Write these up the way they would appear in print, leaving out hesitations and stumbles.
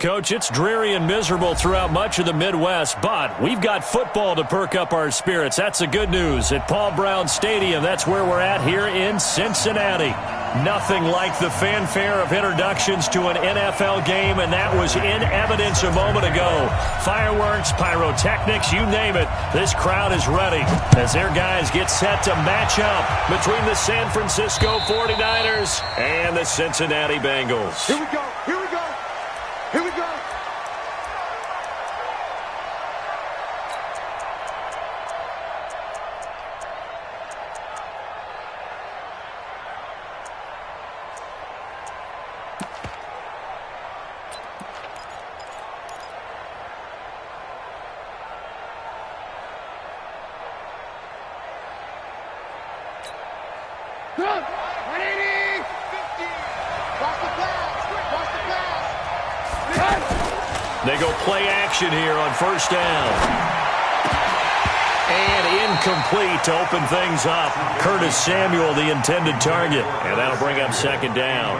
Coach, it's dreary and miserable throughout much of the Midwest, but we've got football to perk up our spirits. That's the good news. At Paul Brown Stadium, that's where we're at here in Cincinnati. Nothing like the fanfare of introductions to an NFL game, and that was in evidence a moment ago. Fireworks, pyrotechnics, you name it. This crowd is ready as their guys get set to match up between the San Francisco 49ers and the Cincinnati Bengals. Here we go. Here we go. Here we go. Good. 180. 50. Watch the pass. Watch the pass. They go play action here on first down. And incomplete to open things up. Curtis Samuel, the intended target. And that'll bring up second down.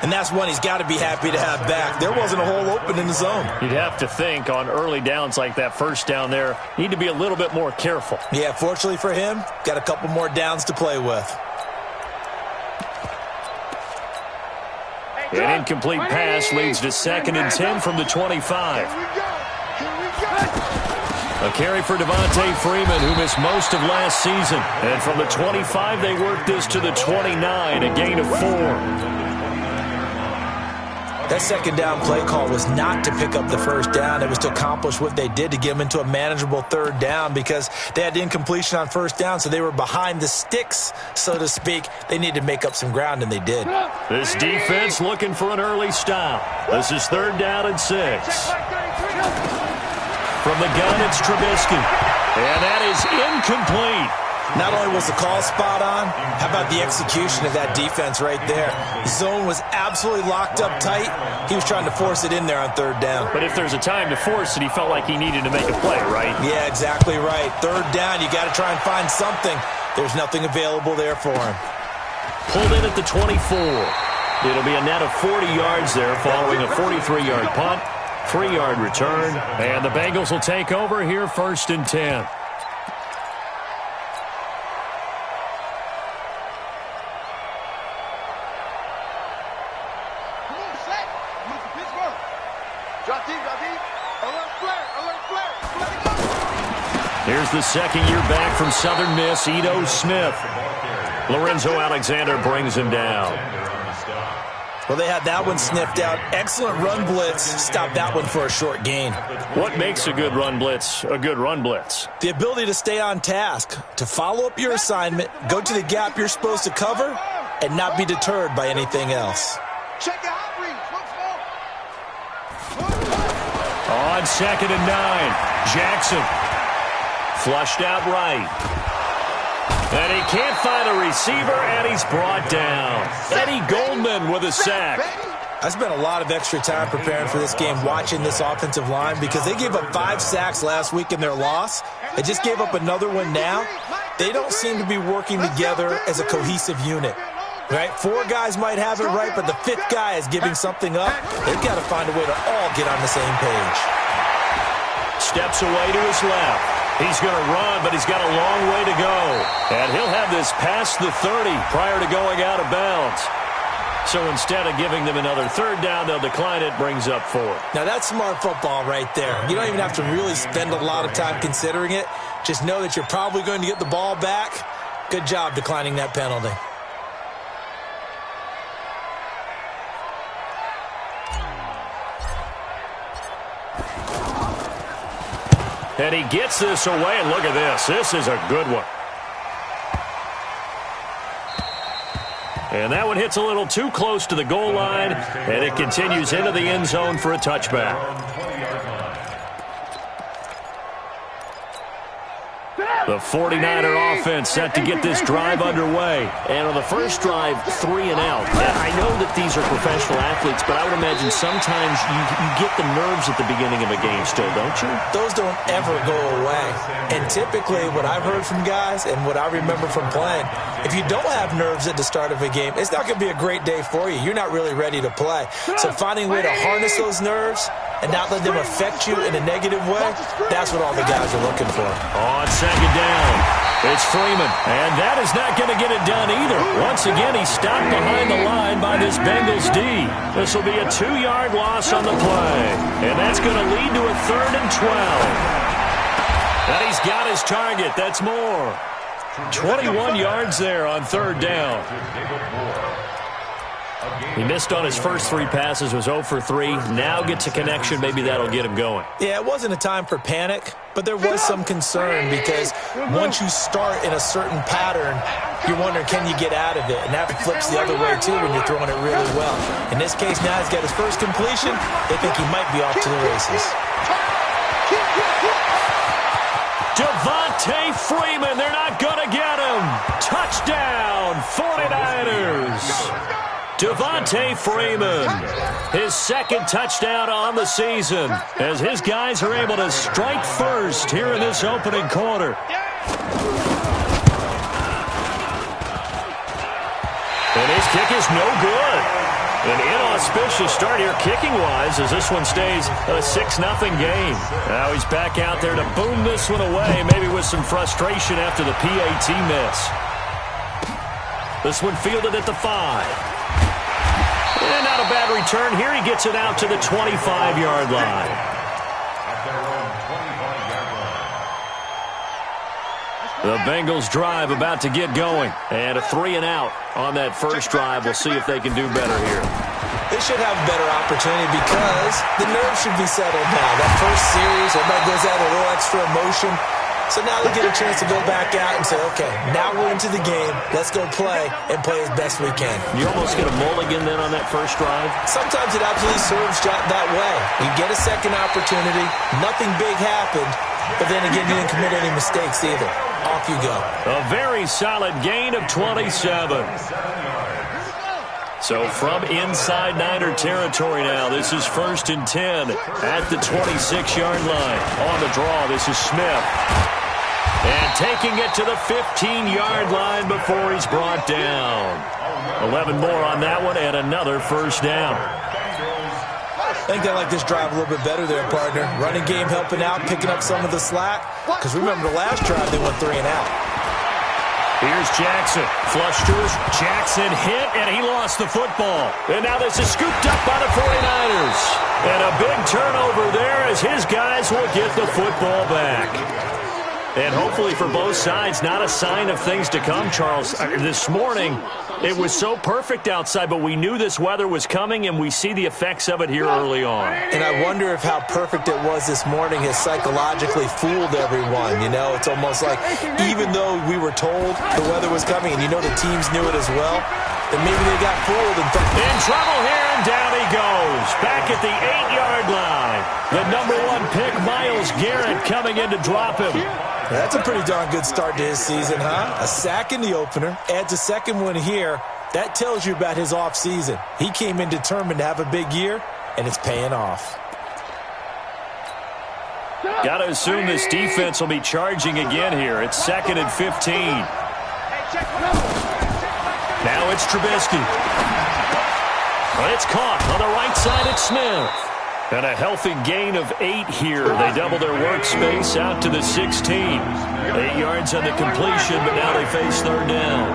And that's one he's got to be happy to have back. There wasn't a hole open in the zone. You'd have to think on early downs like that first down there, need to be a little bit more careful. Yeah, fortunately for him, got a couple more downs to play with. An incomplete pass leads to 2nd and 10 from the 25. A carry for Devontae Freeman, who missed most of last season. And from the 25, they worked this to the 29, a gain of 4. That second down play call was not to pick up the first down. It was to accomplish what they did to get them into a manageable third down because they had incompletion on first down, so they were behind the sticks, so to speak. They needed to make up some ground, and they did. This defense looking for an early stop. This is 3rd down and 6. From the gun, it's Trubisky. And that is incomplete. Not only was the call spot on, how about the execution of that defense right there? The zone was absolutely locked up tight. He was trying to force it in there on 3rd down. But if there's a time to force it, he felt like he needed to make a play, right? Yeah, exactly right. 3rd down, you got to try and find something. There's nothing available there for him. Pulled in at the 24. It'll be a net of 40 yards there following a 43-yard punt, 3-yard return, and the Bengals will take over here 1st and 10. Here's the 2nd year back from Southern Miss, Ito Smith. Lorenzo Alexander brings him down. Well, they had that one sniffed out. Excellent run blitz. Stopped that one for a short gain. What makes a good run blitz a good run blitz? The ability to stay on task, to follow up your assignment, go to the gap you're supposed to cover, and not be deterred by anything else. Check your hot reads. On 2nd and 9, Jackson. Flushed out right. And he can't find a receiver, and he's brought down. Eddie Goldman with a sack. I spent a lot of extra time preparing for this game watching this offensive line because they gave up 5 sacks last week in their loss. They just gave up another one now. They don't seem to be working together as a cohesive unit. Right? 4 guys might have it right, but the 5th guy is giving something up. They've got to find a way to all get on the same page. Steps away to his left. He's going to run, but he's got a long way to go. And he'll have this past the 30 prior to going out of bounds. So instead of giving them another 3rd down, they'll decline it, brings up 4. Now that's smart football right there. You don't even have to really spend a lot of time considering it. Just know that you're probably going to get the ball back. Good job declining that penalty. And he gets this away, and look at this. This is a good one. And that one hits a little too close to the goal line, and it continues into the end zone for a touchback. The 49er offense set to get this drive underway. And on the first drive, 3 and out. I know that these are professional athletes, but I would imagine sometimes you get the nerves at the beginning of a game still, don't you? Those don't ever go away. And typically what I've heard from guys and what I remember from playing, if you don't have nerves at the start of a game, it's not going to be a great day for you. You're not really ready to play. So finding a way to harness those nerves and not let them affect you in a negative way, that's what all the guys are looking for. On second down, it's Freeman, and that is not going to get it done either. Once again, he's stopped behind the line by this Bengals D. This will be a 2-yard loss on the play, and that's going to lead to a 3rd and 12. And he's got his target. That's more. 21 yards there on 3rd down. He missed on his first 3 passes, was 0 for 3. Now gets a connection. Maybe that'll get him going. Yeah, it wasn't a time for panic, but there was some concern because once you start in a certain pattern, you're wondering, can you get out of it? And that flips the other way, too, when you're throwing it really well. In this case, now he's got his first completion. They think he might be off to the races. Devontae Freeman, they're not going to get him. Touchdown, 49ers. Devontae Freeman, his 2nd touchdown on the season, as his guys are able to strike first here in this opening quarter. And his kick is no good. An inauspicious start here kicking-wise as this one stays a 6-0 game. Now he's back out there to boom this one away, maybe with some frustration after the PAT miss. This one fielded at the 5. And not a bad return here. He gets it out to the 25-yard line. The Bengals drive about to get going. And a 3 and out on that first drive. We'll see if they can do better here. They should have a better opportunity because the nerves should be settled now. That first series, everybody goes out with a little extra emotion. So now they get a chance to go back out and say, okay, now we're into the game. Let's go play and play as best we can. You almost get a mulligan then on that first drive? Sometimes it absolutely serves that way. You get a second opportunity. Nothing big happened. But then again, you didn't commit any mistakes either. Off you go. A very solid gain of 27. So from inside Niner territory now, this is 1st and 10 at the 26-yard line. On the draw, this is Smith. And taking it to the 15-yard line before he's brought down. 11 more on that one and another first down. I think they like this drive a little bit better there, partner. Running game helping out, picking up some of the slack. Because remember the last drive, they went 3 and out. Here's Jackson. Flush to us. Jackson hit, and he lost the football. And now this is scooped up by the 49ers. And a big turnover there as his guys will get the football back. And hopefully for both sides, not a sign of things to come, Charles. This morning, it was so perfect outside, but we knew this weather was coming, and we see the effects of it here early on. And I wonder if how perfect it was this morning has psychologically fooled everyone. You know, it's almost like even though we were told the weather was coming, and you know the teams knew it as well, then maybe they got fooled. And in trouble here, and down he goes. Back at the 8-yard line. The number 1 pick, Myles Garrett, coming in to drop him. That's a pretty darn good start to his season, huh? A sack in the opener, adds a second one here. That tells you about his offseason. He came in determined to have a big year, and it's paying off. Got to assume this defense will be charging again here. It's 2nd and 15. Now it's Trubisky. Well, it's caught on the right side. It's Smith. And a healthy gain of 8 here. They double their workspace out to the 16. 8 yards on the completion, but now they face 3rd down.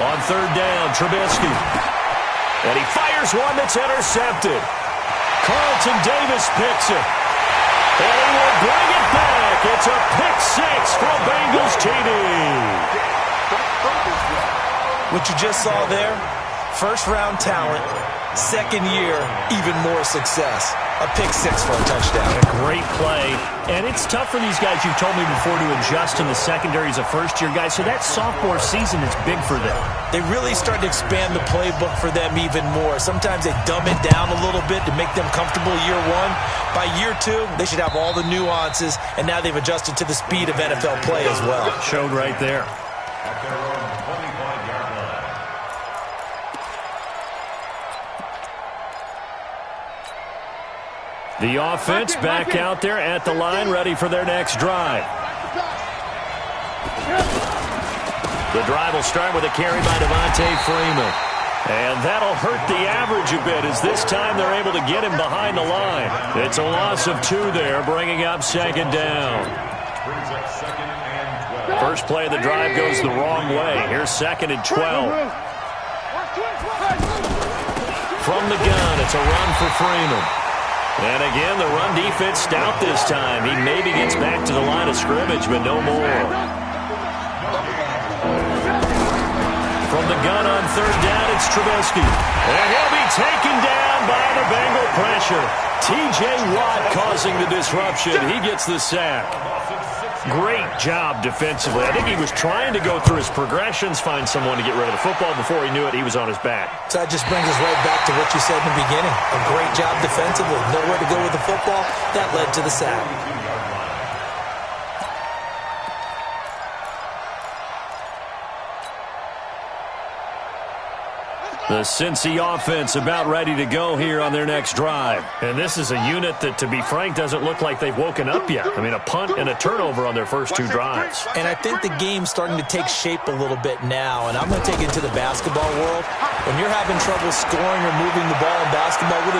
On 3rd down, Trubisky. And he fires one that's intercepted. Carlton Davis picks it. And he will bring it back. It's a pick-6 for Bengals TD. What you just saw there, first-round talent, Second year, even more success. A pick six for a touchdown. A great play. And it's tough for these guys, you've told me before, to adjust in the secondary as a first-year guy. So that sophomore season is big for them. They really started to expand the playbook for them even more. Sometimes they dumb it down a little bit to make them comfortable year one. By year two, they should have all the nuances, and now they've adjusted to the speed of NFL play as well. Showed right there. The offense back out there at the line, ready for their next drive. The drive will start with a carry by Devontae Freeman. And that'll hurt the average a bit, as this time they're able to get him behind the line. It's a loss of 2 there, bringing up second down. First play of the drive goes the wrong way. Here's second and 12. From the gun, it's a run for Freeman. And again, the run defense stout this time. He maybe gets back to the line of scrimmage, but no more. From the gun on third down, it's Trubisky. And he'll be taken down by the Bengal pressure. T.J. Watt causing the disruption. He gets the sack. Great job defensively. I think he was trying to go through his progressions, find someone to get rid of the football. Before he knew it, he was on his back. So that just brings us right back to what you said in the beginning. A great job defensively. Nowhere to go with the football. That led to the sack. The Cincy offense about ready to go here on their next drive. And this is a unit that, to be frank, doesn't look like they've woken up yet. I mean, a punt and a turnover on their first 2 drives. And I think the game's starting to take shape a little bit now. And I'm going to take it to the basketball world. When you're having trouble scoring or moving the ball in basketball, what do?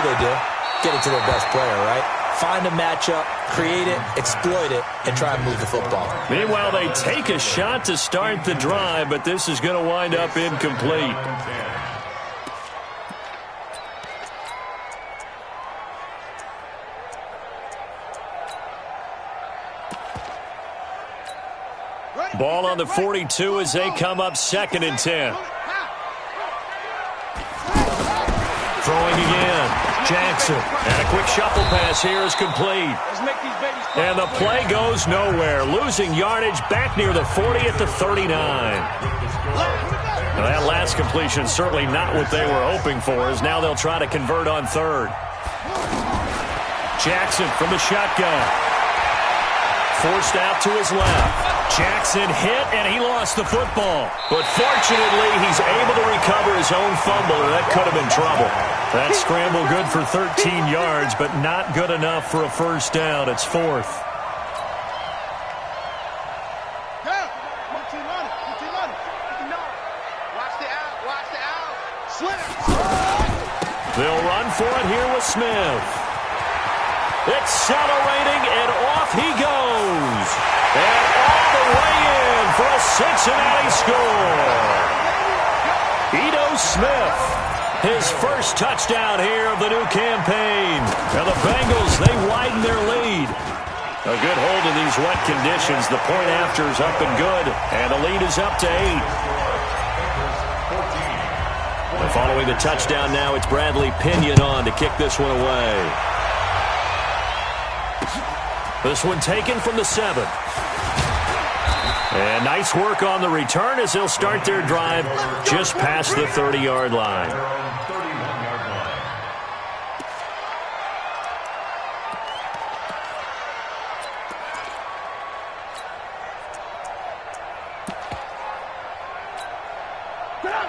Get it to their best player, right? Find a matchup, create it, exploit it, and try and move the football. Meanwhile, they take a shot to start the drive, but this is going to wind up incomplete. Ball on the 42 as they come up second and 10. Throwing again. Jackson. And a quick shuffle pass here is complete. And the play goes nowhere. Losing yardage back near the 40 at the 39. Now that last completion certainly not what they were hoping for, as now they'll try to convert on third. Jackson from the shotgun. Forced out to his left. Jackson hit, and he lost the football. But fortunately, he's able to recover his own fumble, or that could have been trouble. That scramble good for 13 yards, but not good enough for a first down. It's fourth. They'll run for it here with Smith. Accelerating, and off he goes. And all the way in for a Cincinnati score. Ito Smith, his first touchdown here of the new campaign. And the Bengals, they widen their lead. A good hold in these wet conditions. The point after is up and good, and the lead is up to 8. And following the touchdown now, it's Bradley Pinion on to kick this one away. This one taken from the 7. And nice work on the return as they'll start their drive just past the 30-yard line.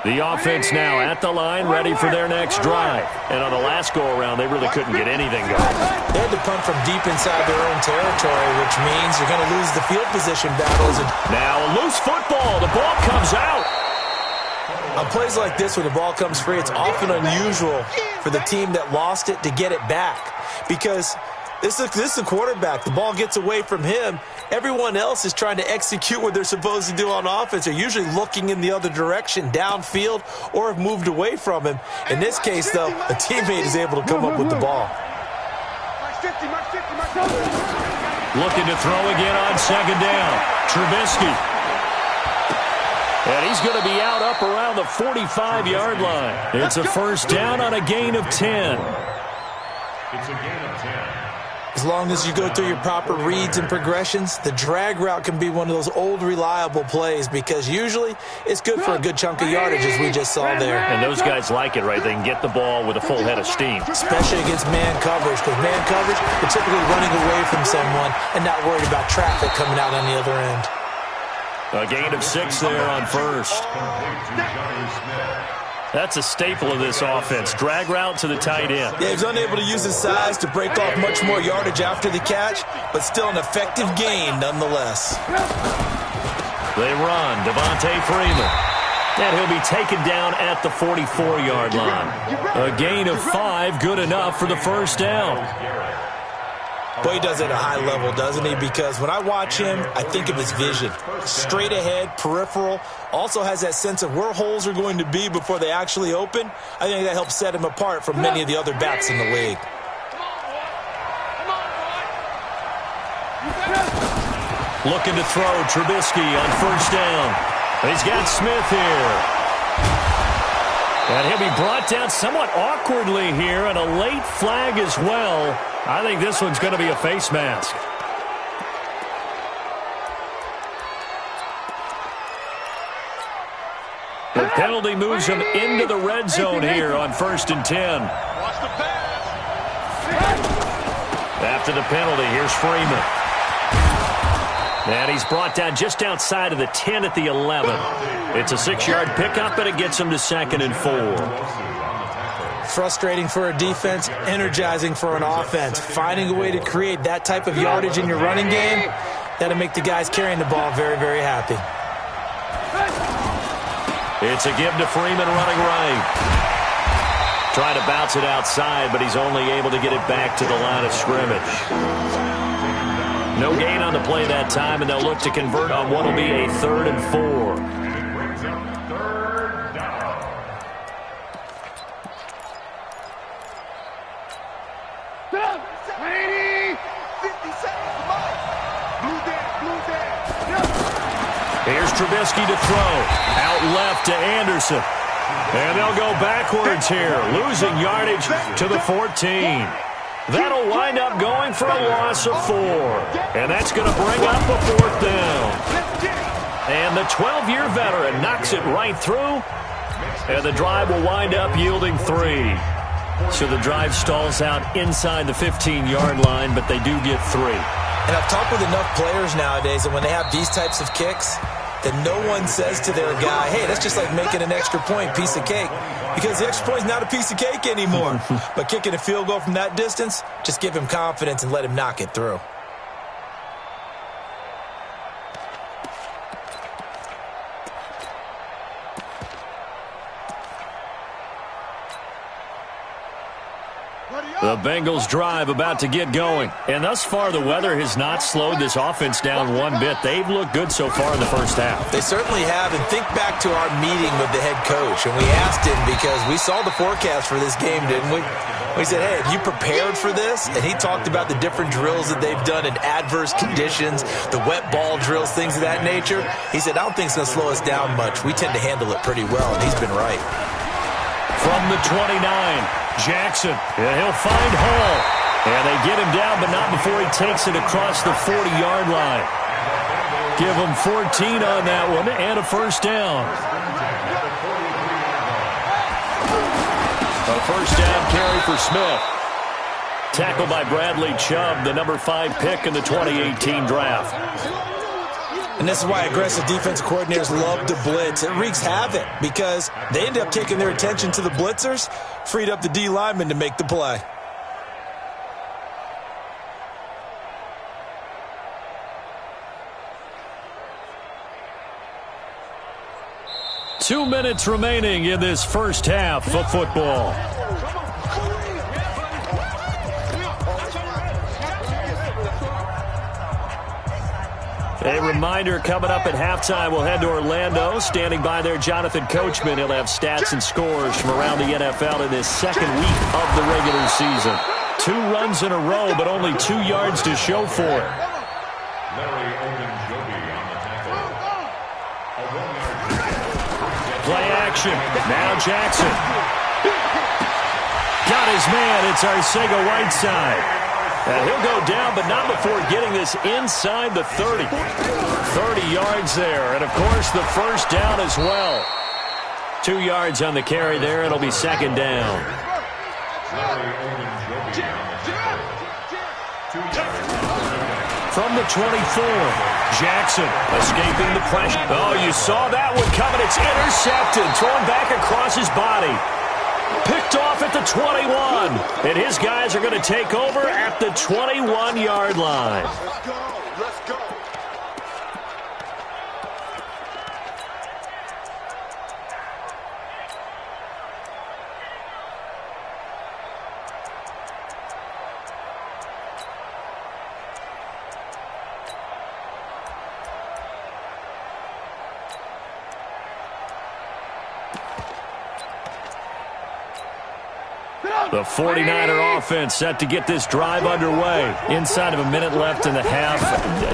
The offense now at the line, ready for their next drive. And on the last go-around, they really couldn't get anything going. They had to punt from deep inside their own territory, which means you're going to lose the field position battles. And now a loose football. The ball comes out. on plays like this where the ball comes free, it's often unusual for the team that lost it to get it back. Because this is the quarterback. The ball gets away from him. Everyone else is trying to execute what they're supposed to do on offense. They're usually looking in the other direction, downfield, or have moved away from him. In this case, though, a teammate is able to come up with the ball. Looking to throw again on second down. Trubisky. And he's going to be out up around the 45-yard line. It's a first down on a gain of 10. It's a gain of 10. As long as you go through your proper reads and progressions, the drag route can be one of those old reliable plays because usually it's good for a good chunk of yardage, as we just saw there. And those guys like it, right? They can get the ball with a full head of steam. Especially against man coverage, because man coverage, they're typically running away from someone and not worried about traffic coming out on the other end. A gain of 6 there on first. That's a staple of this offense. Drag route to the tight end. Yeah, he's unable to use his size to break off much more yardage after the catch, but still an effective gain nonetheless. They run. Devontae Freeman. And he'll be taken down at the 44-yard line. A gain of 5, good enough for the first down. Boy, he does it at a high level, doesn't he? Because when I watch him, I think of his vision. Straight ahead, peripheral. Also has that sense of where holes are going to be before they actually open. I think that helps set him apart from many of the other backs in the league. Looking to throw Trubisky on first down. He's got Smith here. And he'll be brought down somewhat awkwardly here, and a late flag as well. I think this one's going to be a face mask. The penalty moves him into the red zone here on first and 10. After the penalty, here's Freeman. And he's brought down just outside of the 10 at the 11. It's a 6-yard pickup, and it gets him to 2nd and 4. Frustrating for a defense, energizing for an offense. Finding a way to create that type of yardage in your running game, that'll make the guys carrying the ball very, very happy. It's a give to Freeman running right. Trying to bounce it outside, but he's only able to get it back to the line of scrimmage. No gain on the play that time, and they'll look to convert on what will be a 3rd and 4. Here's Trubisky to throw. Out left to Anderson. And they'll go backwards here, losing yardage to the 14. That'll wind up going for a loss of 4. And that's going to bring up a 4th down. And the 12-year veteran knocks it right through. And the drive will wind up yielding 3. So the drive stalls out inside the 15-yard line, but they do get 3. And I've talked with enough players nowadays that when they have these types of kicks, that no one says to their guy, hey, that's just like making an extra point, piece of cake. Because the extra point is not a piece of cake anymore. But kicking a field goal from that distance, just give him confidence and let him knock it through. The Bengals drive about to get going. And thus far, the weather has not slowed this offense down one bit. They've looked good so far in the first half. They certainly have. And think back to our meeting with the head coach. And we asked him because we saw the forecast for this game, didn't we? We said, hey, have you prepared for this? And he talked about the different drills that they've done in adverse conditions, the wet ball drills, things of that nature. He said, I don't think it's going to slow us down much. We tend to handle it pretty well, and he's been right. From the 29, Jackson, and he'll find Hall. And they get him down, but not before he takes it across the 40-yard line. Give him 14 on that one, and a first down. A first down carry for Smith. Tackled by Bradley Chubb, the number 5 pick in the 2018 draft. And this is why aggressive defense coordinators love to blitz. It wreaks havoc because they end up taking their attention to the blitzers, freed up the D lineman to make the play. Two minutes remaining in this first half of football. A reminder, coming up at halftime, we'll head to Orlando. Standing by there, Jonathan Coachman. He'll have stats and scores from around the NFL in this second week of the regular season. 2 runs in a row, but only 2 yards to show for it. Play action. Now Jackson. Got his man. It's Arcega-Whiteside. And he'll go down, but not before getting this inside the 30. 30 yards there. And, of course, the first down as well. 2 yards on the carry there. It'll be second down. From the 24, Jackson escaping the pressure. Oh, you saw that one coming. It's intercepted. Thrown back across his body. Picked off at the 21. And his guys are going to take over at the 21-yard line. Let's go. Let's go. The 49er offense set to get this drive underway. Inside of a minute left in the half.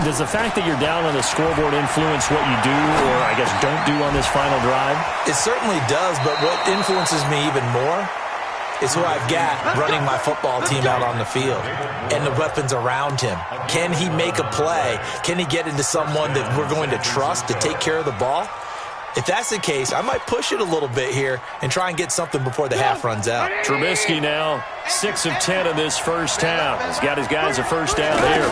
Does the fact that you're down on the scoreboard influence what you do or, I guess, don't do on this final drive? It certainly does, but what influences me even more is who I've got running my football team out on the field and the weapons around him. Can he make a play? Can he get into someone that we're going to trust to take care of the ball? If that's the case, I might push it a little bit here and try and get something before the half runs out. Trubisky now 6 of 10 in this first half. He's got his guys a first down here.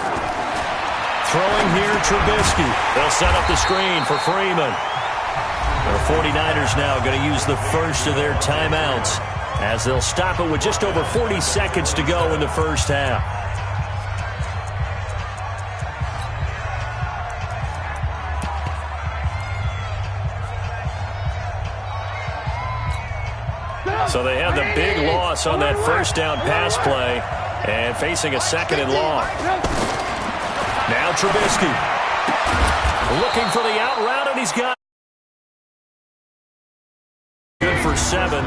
Throwing here, Trubisky. They'll set up the screen for Freeman. The 49ers now going to use the first of their timeouts as they'll stop it with just over 40 seconds to go in the first half. So they had the big loss on that first down pass play and facing a second and long. Now Trubisky looking for the out route, and he's got good for 7.